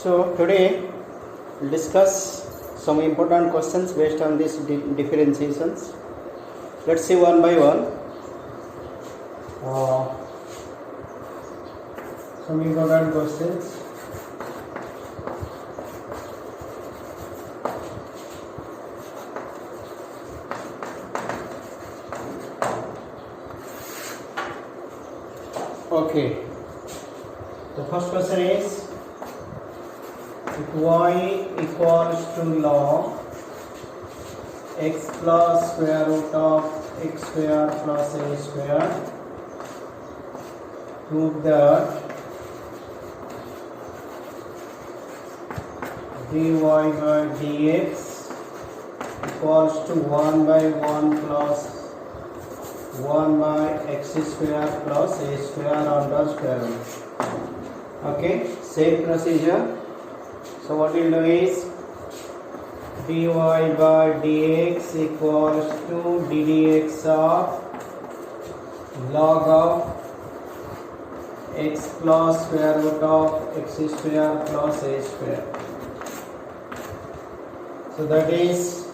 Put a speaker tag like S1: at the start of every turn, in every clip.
S1: So today we'll discuss some important questions based on these differentiations. Let's see one by one. Some important questions. Okay. The first question is, if y equals to log x plus square root of x square plus a square, prove that dy by dx equals to 1 by 1 plus 1 by x square plus a square under square root. Okay, same procedure. So what we'll do is dy by dx equals to ddx of log of x plus square root of x square plus a square. So that is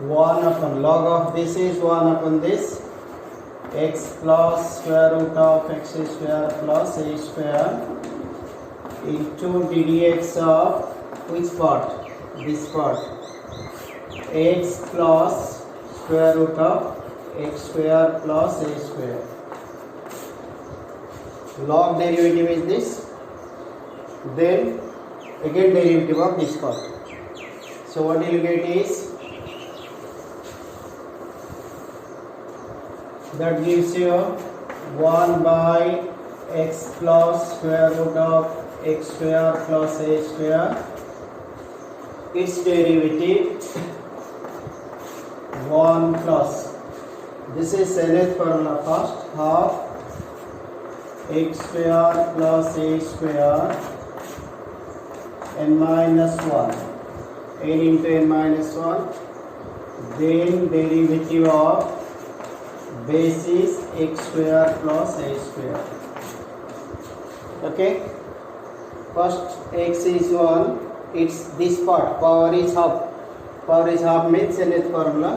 S1: 1 upon log of this is 1 upon this, x plus square root of x square plus a square into ddx of which part? This part. X plus square root of x square plus a square. Log derivative is this. Then again derivative of this part. So what you will get is, that gives you 1 by x plus square root of x square plus a square, its derivative 1 plus, this is nth formula first, half x square plus a square n minus 1, n into n minus 1, then derivative of base is x square plus a square. Okay, first x is 1, it's this part, power is half means nth formula,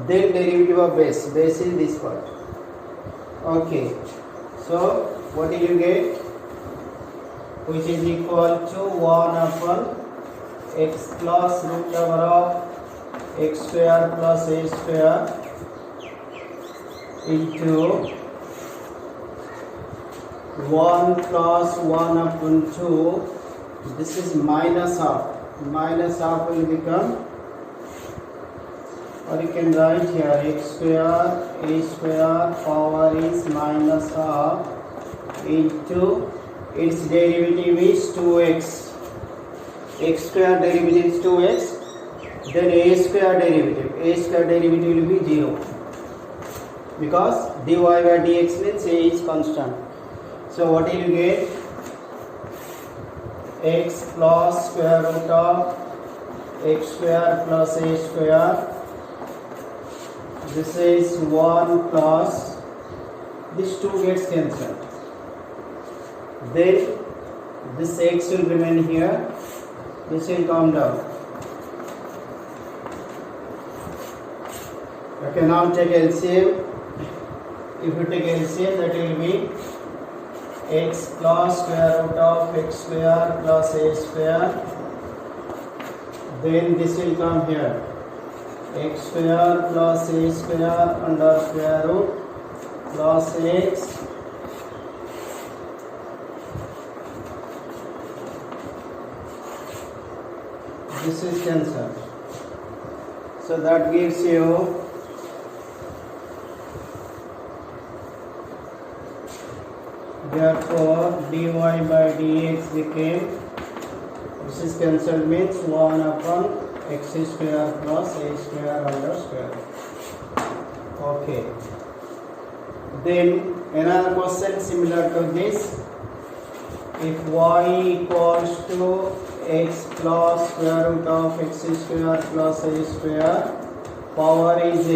S1: then derivative of base is this part. Okay, so what do you get? Which is equal to 1 upon x plus root over of x square plus a square into 1 plus 1 upon 2, this is minus half will become, or you can write here x square a square power is minus half into its derivative is 2x, x square derivative is 2x, then a square derivative will be 0, because dy by dx means a is constant. So what will you get? X plus square root of x square plus a square, this is 1 plus, this 2 gets cancelled, then this x will remain here, this will come down. Okay, now take LCM. If you take LCM, that will be x plus square root of x square plus a square, then this will come here, x square plus a square under square root plus x this is cancelled. So that gives you therefore dy by dx became, this is cancelled means 1 upon x square plus a square under square root. Okay. Then another question similar to this, if y equals to x plus square root of x square plus a square, power is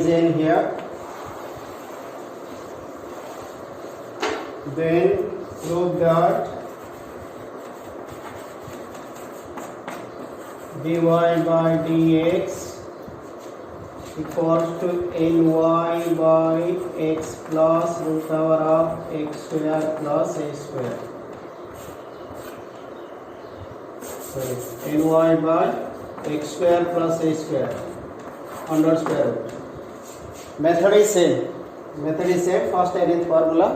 S1: n here, then prove that dy by dx equals to ny by x plus root over of x square plus a square. Sorry, ny by x square plus a square under square root. Method is same. First nth formula,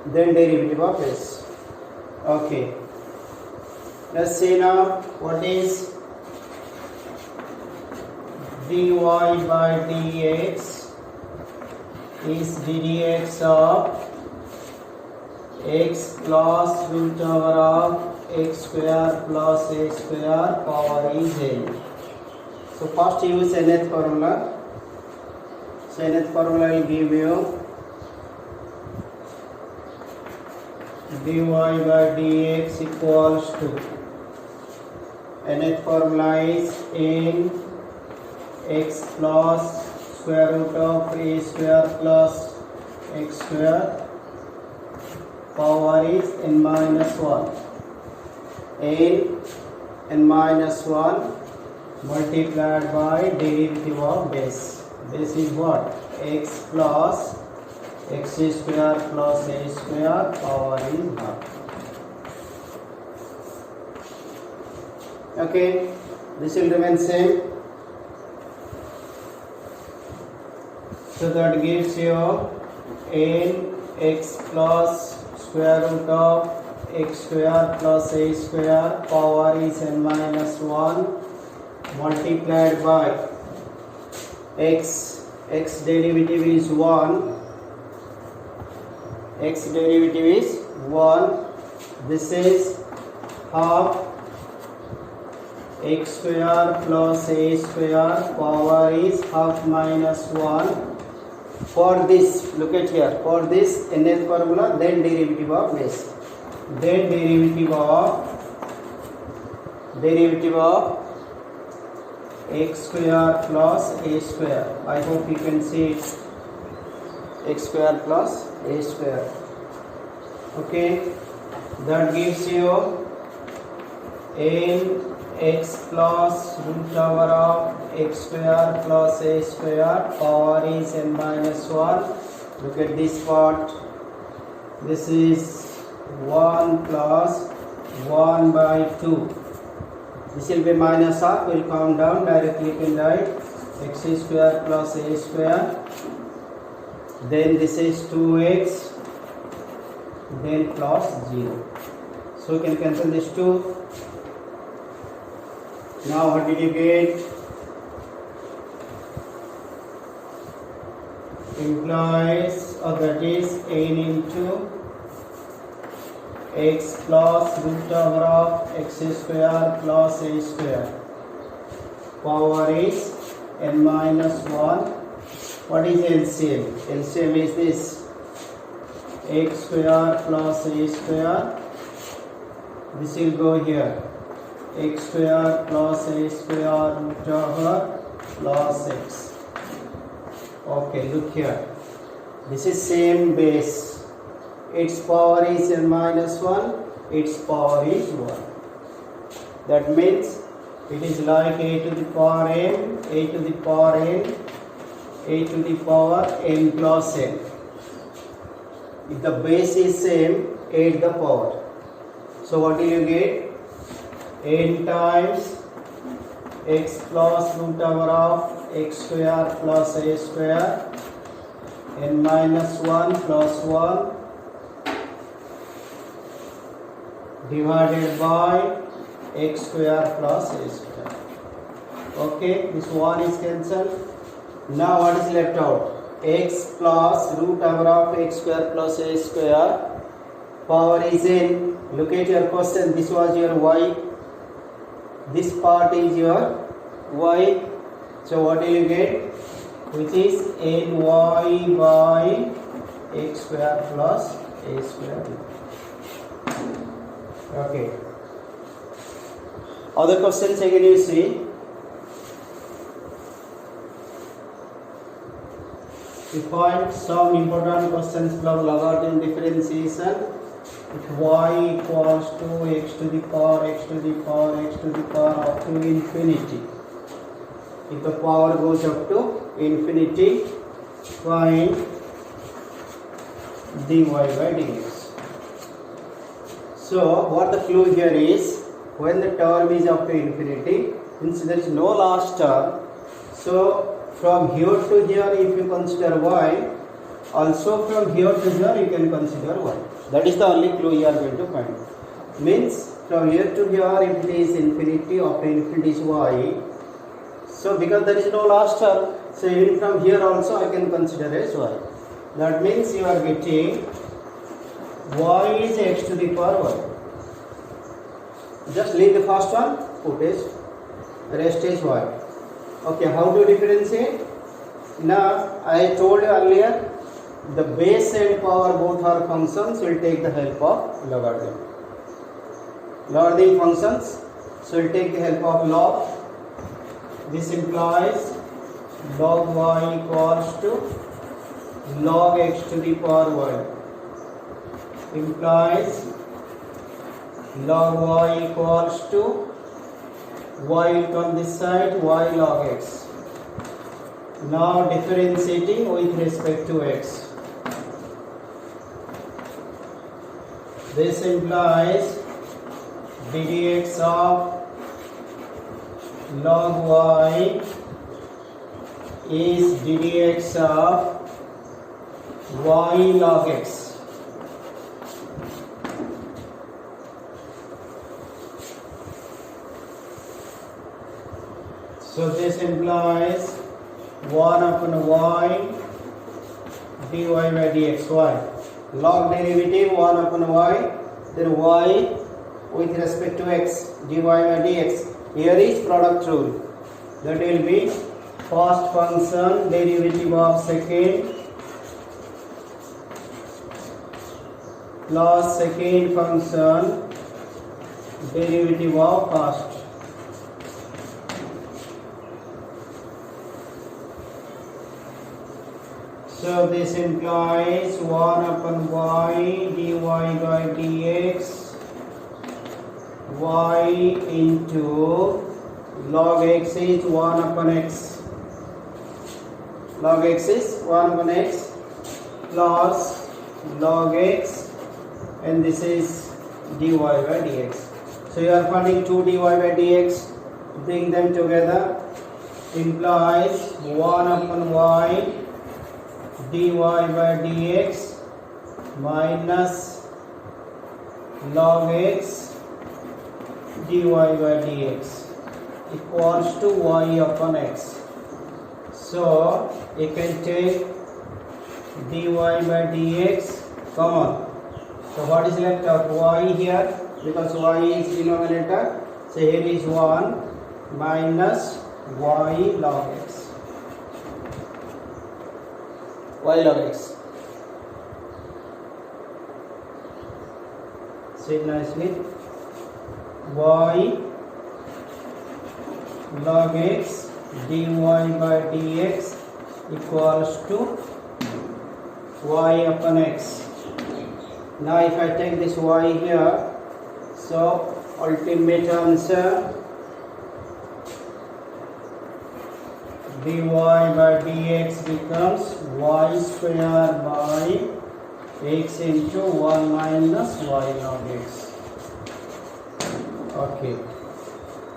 S1: then derivative of s. Okay. Let's see now what is dy by dx is ddx of x plus root over of x square plus a square power is n. So first use nth formula. So nth formula will give you dy by dx equals to, nth formula is n x plus square root of a square plus x square power is n minus 1. n minus 1 multiplied by derivative of base. Base is what? X plus x square plus a square power is half. Okay, this will remain same. So that gives you n x plus square root of x square plus a square power is n minus 1 multiplied by x derivative is 1. X derivative is 1. This is half x square plus a square power is half minus 1. For this, look at here, for this nth formula, then derivative of this, then derivative of x square plus a square. I hope you can see it. X square plus a square. Okay, that gives you n x plus root over of x square plus a square power is n minus 1. Look at this part. This is 1 plus 1 by 2. This will be minus half. Will come down directly. You can write x square plus a square. Then this is 2x. Then plus 0. So you can cancel this 2. Now what did you get? Implies, that is n into x plus root over of x square plus a square power is n minus 1. What is LCM? LCM is this, x square plus a square. This will go here, x square plus a square root over plus x. Okay, look here. This is same base. Its power is n minus 1. Its power is 1. That means it is like a to the power n, a to the power n, a to the power n plus n. If the base is same, 8 the power. So what do you get? n times x plus root over of x square plus a square n minus 1 plus 1 divided by x square plus a square. Okay, this 1 is cancelled. Now what is left out? X plus root over of x square plus a square power is n. Look at your question. This was your y. This part is your y. So what do you get? Which is ny by x square plus a square. Okay. Other questions again you see. We find some important questions from Logarithm differentiation. if y equals to x to the power x to the power x to the power up to infinity. If the power goes up to infinity, find dy by dx. So what the clue here is, when the term is up to infinity, means there is no last term. So from here to here if you consider y, also from here to here you can consider y. That is the only clue you are going to find. Means from here to here if it is infinity, up to infinity is y. So because there is no last term, so even from here also I can consider as y. That means you are getting y is x to the power y. Just leave the first one, put is rest is y. Okay, how to differentiate? Now I told you earlier, the base and power both are functions, will take the help of logarithm. Logarithm functions, so will take the help of log. This implies log y equals to log x to the power y. Implies log y equals to y from this side, y log x. Now differentiating with respect to x. This implies ddx of log y is ddx of y log x. So this implies 1 upon y dy by dxy. Log derivative 1 upon y, then y with respect to x dy by dx. Here is product rule. That will be first function derivative of second plus second function derivative of first. So this implies 1 upon y dy by dx y into log x is 1 upon x. Log x is 1 upon x plus log x, and this is dy by dx. So you are finding 2 dy by dx, bring them together, implies 1 upon y dy by dx minus log x dy by dx equals to y upon x. So you can take dy by dx common. So what is left out? Y here, because y is denominator, so here is 1 minus y log x. Y log x. See it nicely. Y log x dy by dx equals to y upon x. Now if I take this y here, so ultimate answer dy by dx becomes y square by x into 1 minus y log x. Okay,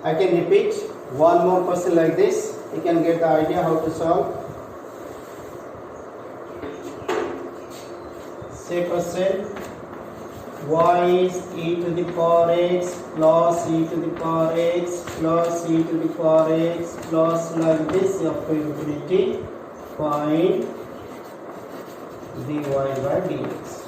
S1: I can repeat one more question like this. You can get the idea how to solve. Say question, y is e to the power x plus e to the power x plus e to the power x plus like this up to infinity. Find dy by dx.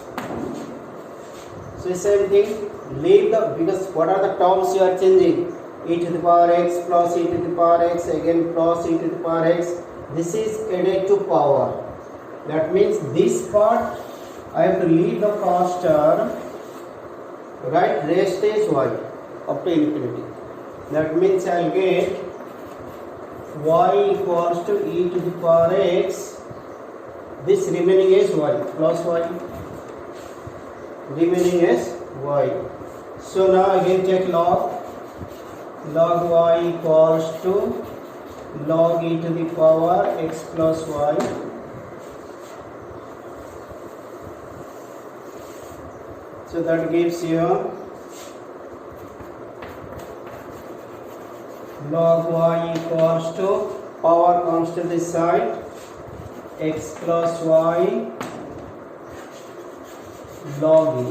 S1: So same thing, leave the, because what are the terms you are changing? E to the power x plus e to the power x, again plus e to the power x. This is added to power. That means this part I have to leave the first term, right? Rest is y up to infinity. That means I will get y equals to e to the power x. This remaining is y plus y. Remaining is y. So now again take log. Log y equals to log e to the power x plus y. So that gives you log y equals to power comes to this side x plus y log e.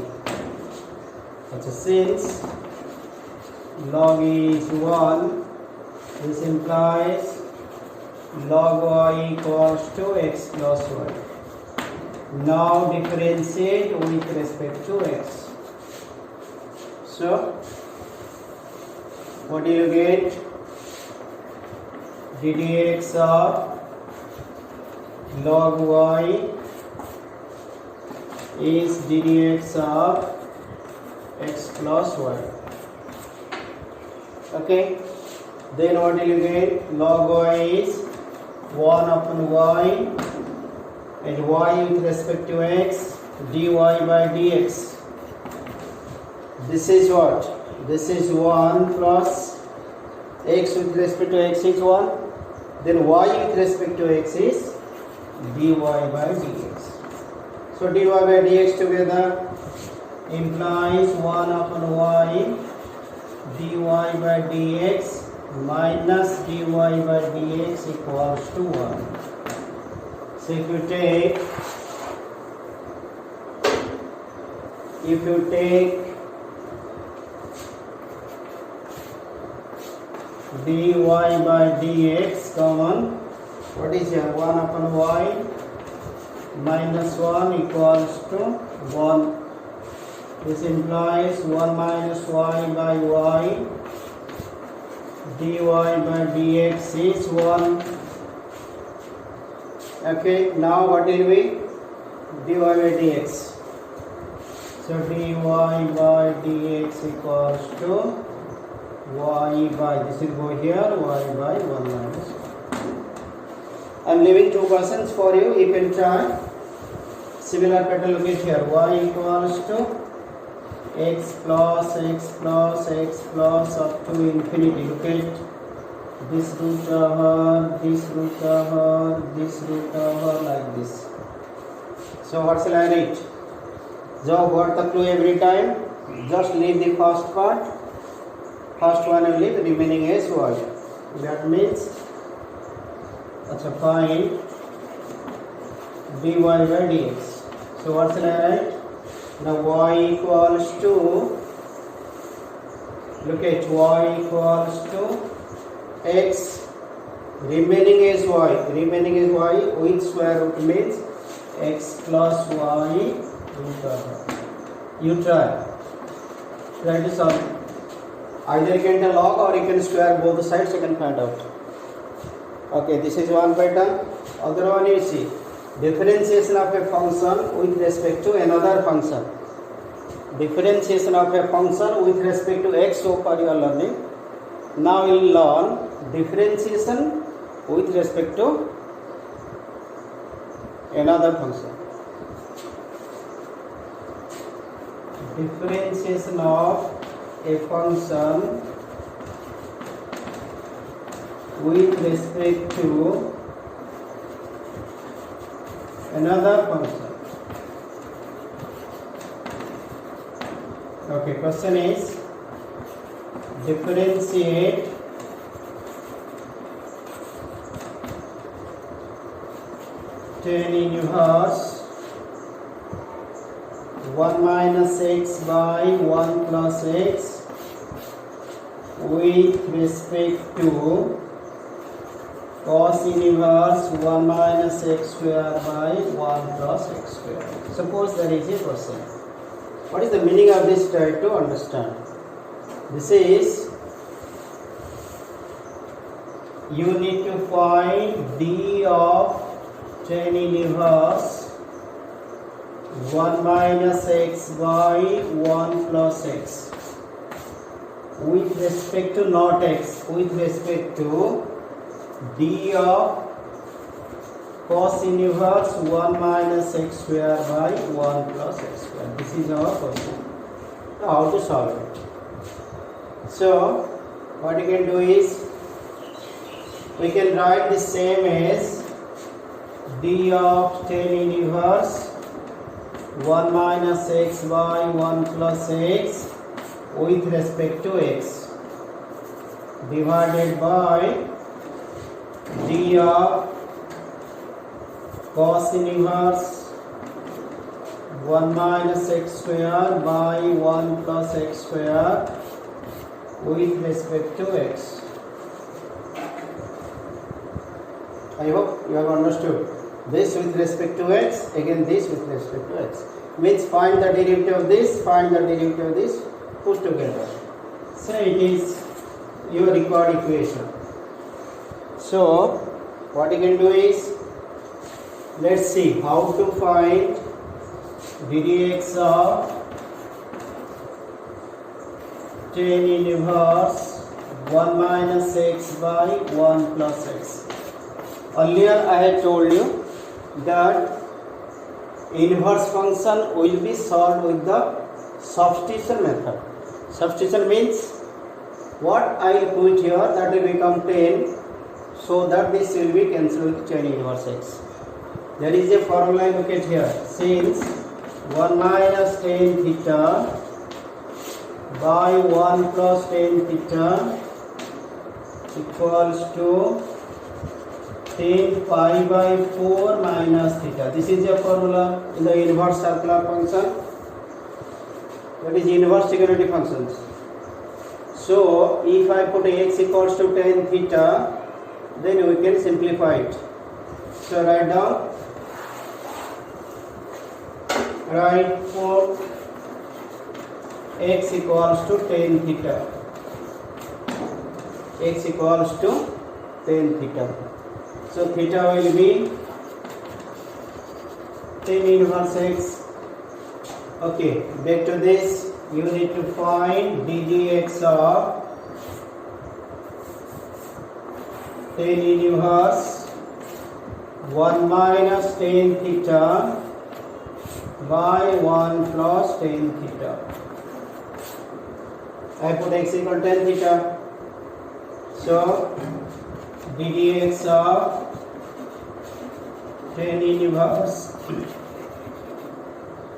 S1: So since log e is 1, this implies log y equals to x plus y. Now differentiate with respect to x. So what do you get? ddx of log y is ddx of x plus y. Okay, then what do you get? Log y is 1 upon y, and y with respect to x, dy by dx. This is what? This is 1 plus x with respect to x is 1. Then y with respect to x is dy by dx. So dy by dx together implies 1 upon y dy by dx minus dy by dx equals to 1. So if you take dy by dx common, what is here? 1 upon y minus 1 equals to 1. This implies 1 minus y by y dy by dx is 1. Okay, now what will be dy by dx? So dy by dx equals to y by, this will go here, y by 1 minus 1. I am leaving 2 questions for you. You can try. Similar pattern, look at here. Y equals to x plus x plus x plus up to infinity. Look at this root over, this root over, this root over, like this. So what shall I write? So got the clue every time. Just leave the first part. First one only, the remaining is y. That means find dy by dx. So what shall I write? Now y equals to, look at y equals to x, remaining is y, with square root means x plus y root over. You try to solve. Either you can take log or you can square both sides, you can find out. Okay, this is one pattern. Other one you see, differentiation of a function with respect to another function. Differentiation of a function with respect to x, so far you are learning. Now we will learn differentiation with respect to another function. Differentiation of a function with respect to another function. Okay, question is differentiate tan inverse 1 minus x by 1 plus x with respect to cos inverse 1 minus x square by 1 plus x square. Suppose there is a question. What is the meaning of this? Try to understand. This is, you need to find d of tan inverse 1 minus x by 1 plus x with respect to not x, with respect to d of cos inverse 1 minus x square by 1 plus x square. This is our question. how to solve it. So what you can do is we can write the same as d of tan inverse 1 minus x by 1 plus x with respect to x divided by d of cos inverse 1 minus x square by 1 plus x square with respect to x. I hope you have understood. This with respect to x, again this with respect to x. Means find the derivative of this, find the derivative of this, put together. So it is your required equation. So what you can do is, let's see how to find ddx of tan inverse 1 minus x by 1 plus x. Earlier I had told you that inverse function will be solved with the substitution method. Substitution means what I will put here, that will become 10, so that this will be cancelled with tan inverse x. There is a formula, look at here. Since 1 minus tan theta by 1 plus tan theta equals to tan pi by 4 minus theta. This is a formula in the inverse circular function, that is inverse trigonometric functions. So if I put x equals to tan theta, then we can simplify it. So write for x equals to tan theta. X equals to tan theta. So theta will be tan inverse x. Okay, back to this. You need to find ddx of tan inverse 1 minus tan theta by 1 plus tan theta. I put x equal to tan theta. So ddx of tan inverse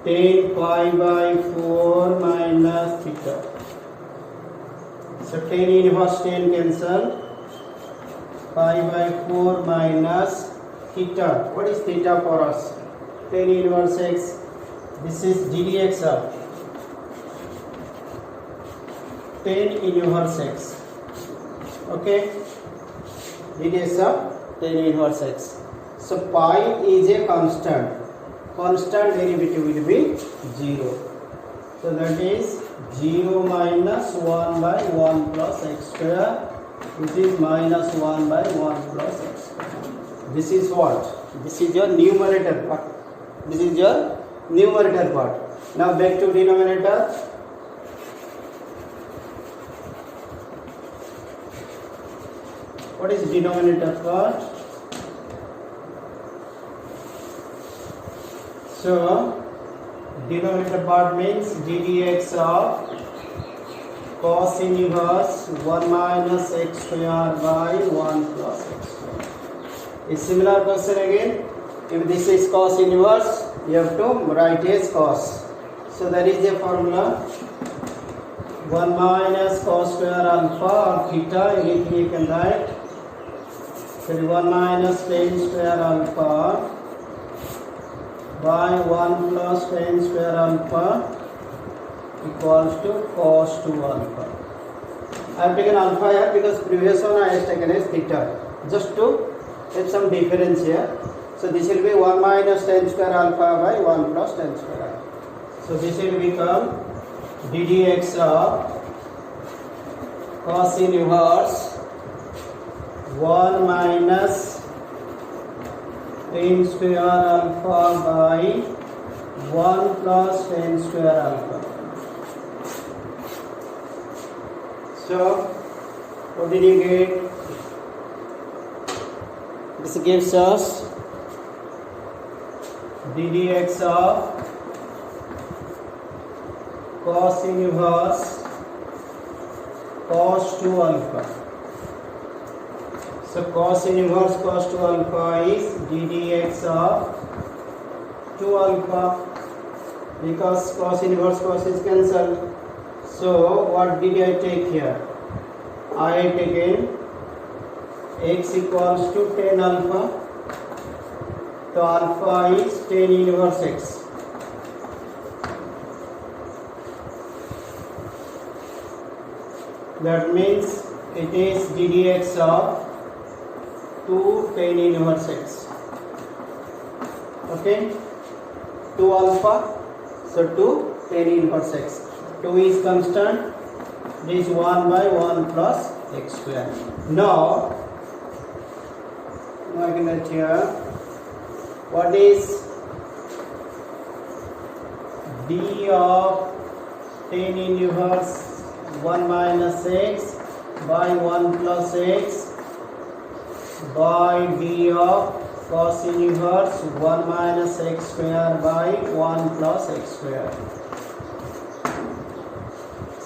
S1: tan pi by 4 minus theta. So tan inverse tan cancel, pi by 4 minus theta. What is theta for us? Tan inverse x. This is ddx of tan inverse x. Okay, ddx of tan inverse x. So pi is a constant. Constant derivative will be 0. So that is 0 minus 1 by 1 plus x square, which is minus 1 by 1 plus x square. This is what? This is your numerator part. This is your numerator part. Now back to denominator. What is denominator part? So denominator part means ddx of cos inverse 1 minus x square by 1 plus x square. A similar question again. If this is cos inverse, you have to write as cos. So there is a formula 1 minus cos square alpha or theta, anything you can write. So 1 minus tan square alpha by 1 plus tan square alpha equals to cos 2 alpha. I have taken alpha here because previous one I have taken as theta, just to have some difference here. So this will be 1 minus tan square alpha by 1 plus tan square alpha. So this will become ddx of cos inverse 1 minus tan square alpha by 1 plus tan square alpha. So what did you get? This gives us ddx of cos inverse cos 2 alpha. So cos inverse cos 2 alpha is ddx of 2 alpha, because cos inverse cos is cancelled. So what did I take here? I had taken x equals to tan alpha. So alpha is tan inverse x. That means it is ddx of 2 tan inverse x. Okay, 2 alpha, so 2 tan inverse x. 2 is constant, this 1 by 1 plus x square. Now I can write here, what is d of tan inverse 1 minus x by 1 plus x by d of cos inverse 1 minus x square by 1 plus x square.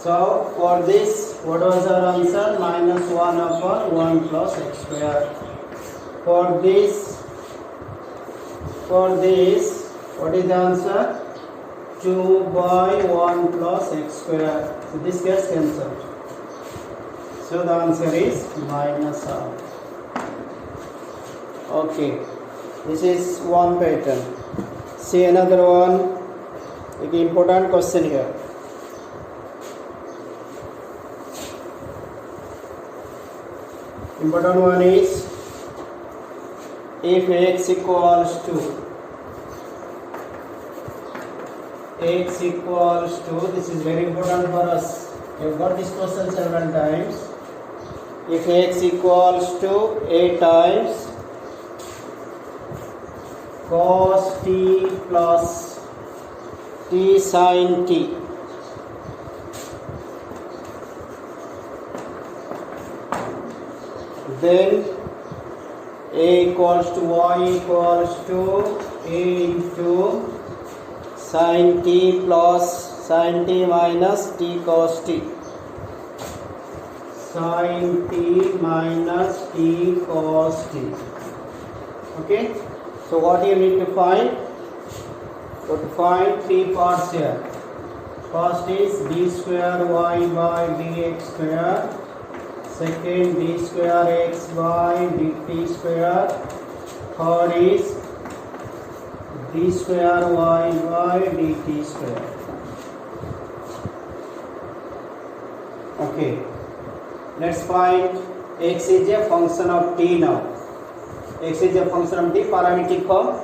S1: So for this, what was our answer? Minus 1 upon 1 plus x square. For this, what is the answer? 2 by 1 plus x square. So this gets cancelled. So the answer is minus half. Okay, this is one pattern. See another one. An important question here. Important one is, if x equals to, this is very important for us. We have got this question several times. If x equals to a times cos t plus t sin t, then a equals to y equals to a into sin t plus sin t minus t cos t, sin t minus t cos t. Okay, so what you need to find? So to find three parts here. First is d square y by dx square. Second, d square x by dt square. Third is d square y by dt square. Okay, let's find x is a function of t now. X is a function of t, parametric form.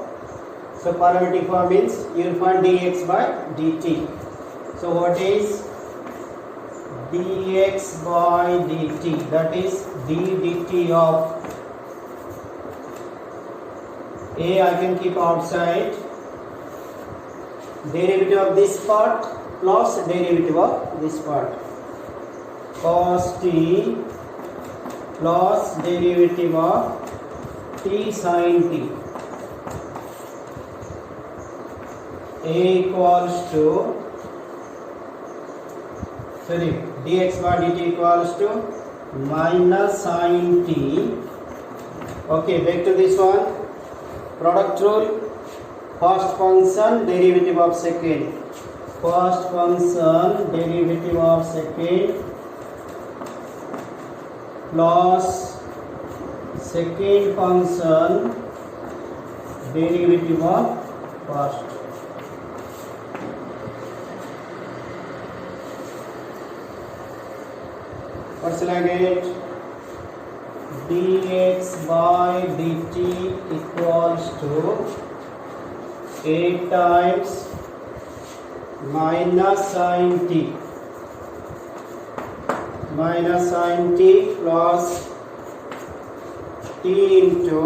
S1: So parametric form means you will find dx by dt. So what is dx by dt? That is d dt of a, I can keep outside. Derivative of this part plus derivative of this part. Cos t plus derivative of t sin t. A equals to, sorry, dx by dt equals to minus sin t. Okay, back to this one. Product rule. First function derivative of second. First function derivative of second plus second function derivative of first. What shall I get? Dx by dt equals to a times minus sin t plus t into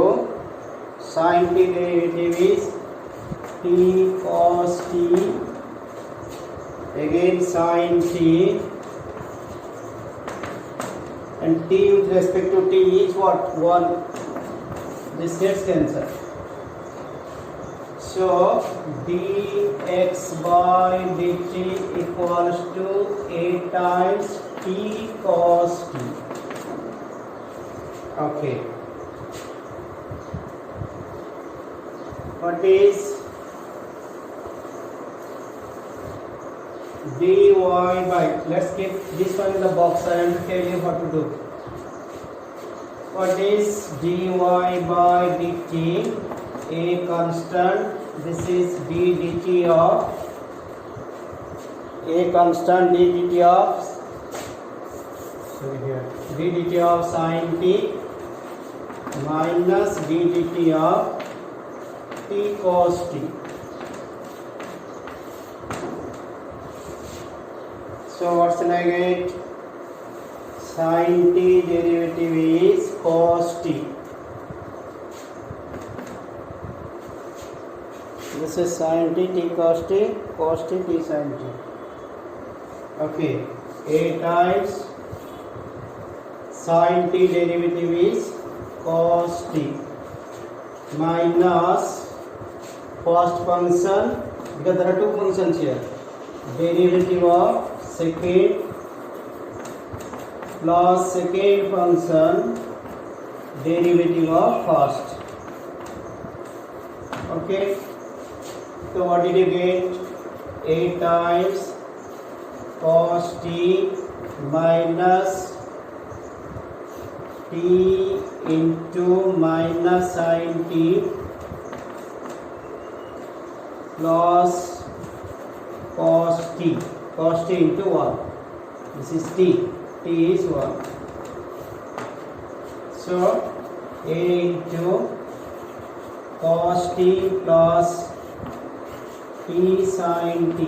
S1: sin t derivative is t cos t, again sin t, and t with respect to t is what? 1. This gets cancelled. So dx by dt equals to a times t cos t. Okay. What is dy by, let's keep this one in the box. I am to tell you what to do. What is dy by dt? A constant. This is d dt of a constant d dt of, sorry here, d dt of sin t minus d dt of t cos t. So what's the negative? Sin t derivative is cos t. This is sin t, t cos t, t sin t. Okay, a times sin t derivative is cos t minus first function, because there are two functions here, derivative of second plus second function derivative of first. Okay. So what did you get? A times cos t minus t into minus sin t plus cos t. Cos t into 1. This is t. T is 1. So a into cos t plus t sin t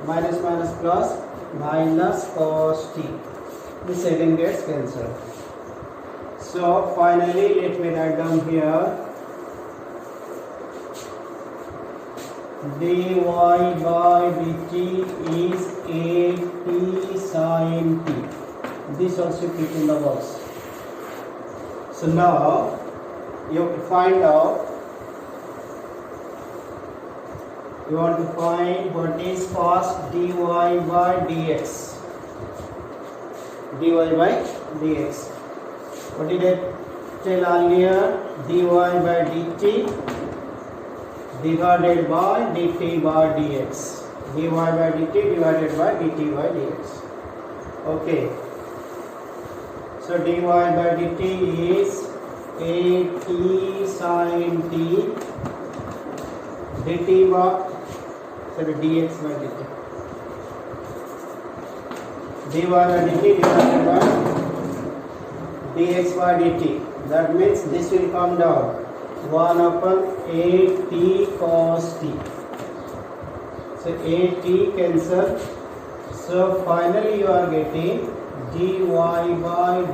S1: minus minus plus minus cos t. The second gets cancelled. So finally let me write down here dy by dt is a t sin t. This also keep in the box. So now you have to find out, you want to find what is first dy by dx. Dy by dx. What did I tell earlier? Dy by dt divided by dt by dx. Dy by dt divided by dt by dx. Okay. So dy by dt is a t sin t dt by, sorry, dx by dt. Dy by dt divided by dx by dt. That means this will come down 1 upon a t cos t. So a t cancel. So finally you are getting dy by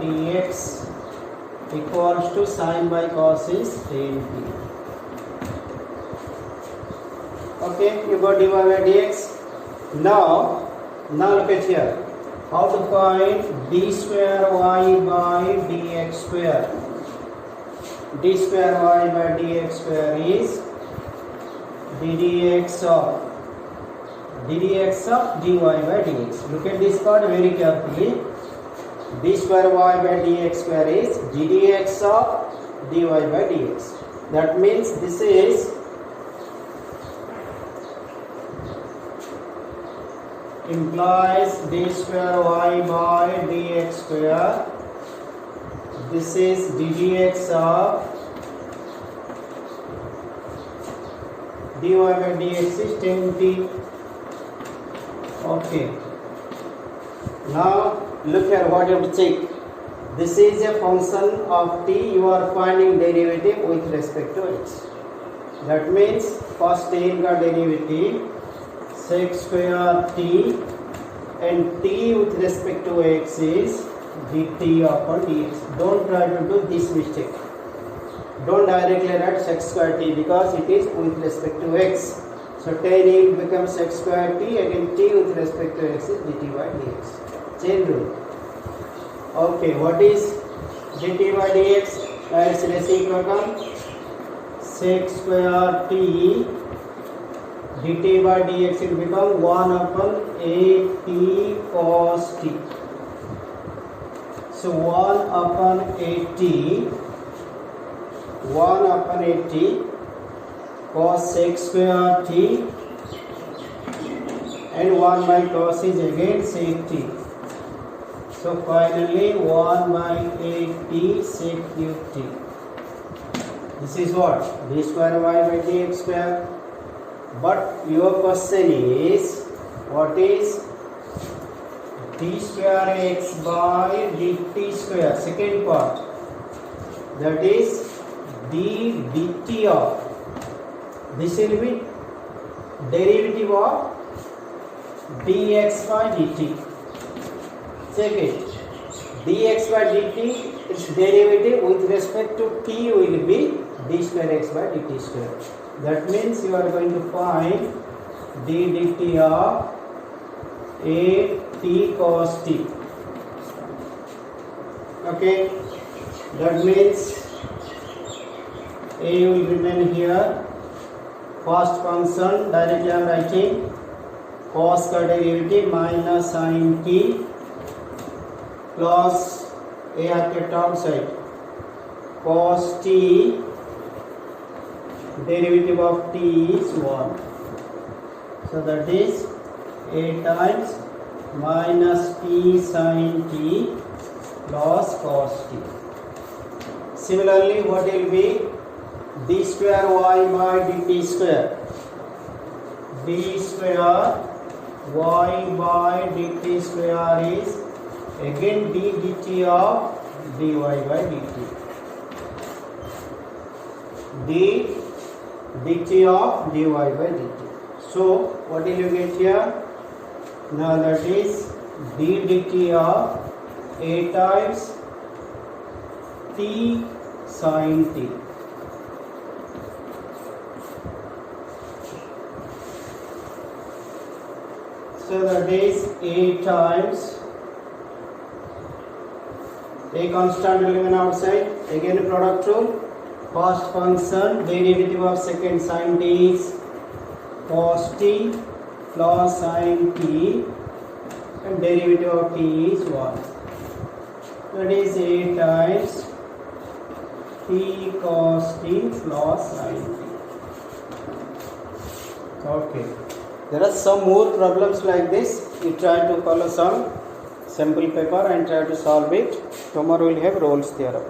S1: dx equals to sin by cos is tan t. Okay, you got dy by dx. Now look at here. How to find d square y by dx square? D square y by dx square is ddx of dy by dx. Look at this part very carefully. D square y by dx square is ddx of dy by dx. That means this is implies d square y by dx square. This is ddx of dy by dx is tan t. Okay. Now look here, what you have to check. This is a function of t. You are finding derivative with respect to x. That means first take the derivative sec square t, and t with respect to x is dt upon dx. Don't try to do this mistake. Don't directly write sec square t because it is with respect to x. So tan it becomes sec square t, again t with respect to x is dt by dx. Chain rule. Okay, what is dt by dx? It's reciprocal sec square t dt by dx will become 1 upon a t cos t. So 1 upon a t cos sec square t and 1 by cos is again sec t. So finally 1 by a t sec cube t. This is what? D square y by dx square. But your question is, what is d square x by dt square? Second part. That is d dt of. This will be derivative of dx by dt. Check it. Dx by dt, its derivative with respect to t will be d square x by dt square. That means you are going to find d dt of a t cos t. Okay. That means a will remain here. First function directly I am writing cos का derivative minus sin t plus a have kept outside cos t derivative of t is 1. So that is a times minus t sin t plus cos t. Similarly, what will be d square y by dt square? D square y by dt square is again d dt of dy by dt. D dt of dy by dt. So what will you get here? Now that is d dt of a times t sin t. So that is a times a constant will remain outside. Again product rule. First function derivative of second sin t is cos t plus sin t and derivative of t is 1. That is a times t cos t plus sin t. Okay. There are some more problems like this. You try to follow some sample paper and try to solve it. Tomorrow we will have Rolle's theorem.